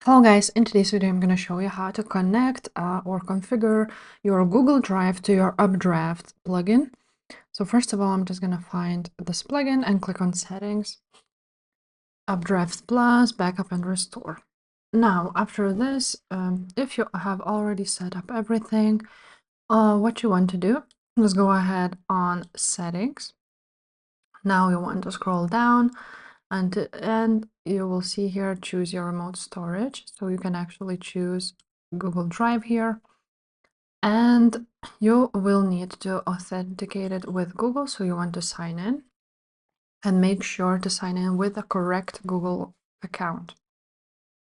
Hello guys, in today's video I'm going to show you how to connect or configure your Google Drive to your Updraft plugin. So first of all, I'm just going to find this plugin and click on Settings, UpdraftPlus, Backup and Restore. Now, after this, if you have already set up everything, what you want to do is go ahead on Settings. Now you want to scroll down and you will see here, choose your remote storage. So you can actually choose Google Drive here. And you will need to authenticate it with Google. So you want to sign in and make sure to sign in with the correct Google account.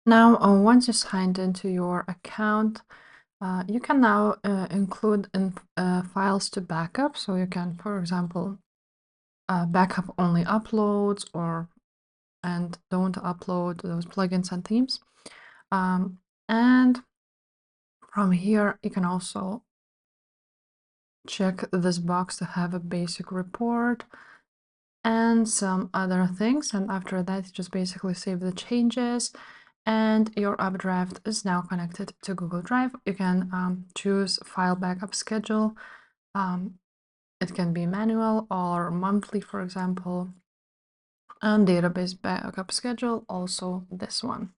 Now, once you signed into your account, you can now include files to backup. So you can, for example, backup only uploads and don't upload those plugins and themes. And from here, you can also check this box to have a basic report and some other things. And after that, you just basically save the changes and your Updraft is now connected to Google Drive. You can choose file backup schedule. It can be manual or monthly, for example, and database backup schedule, also this one.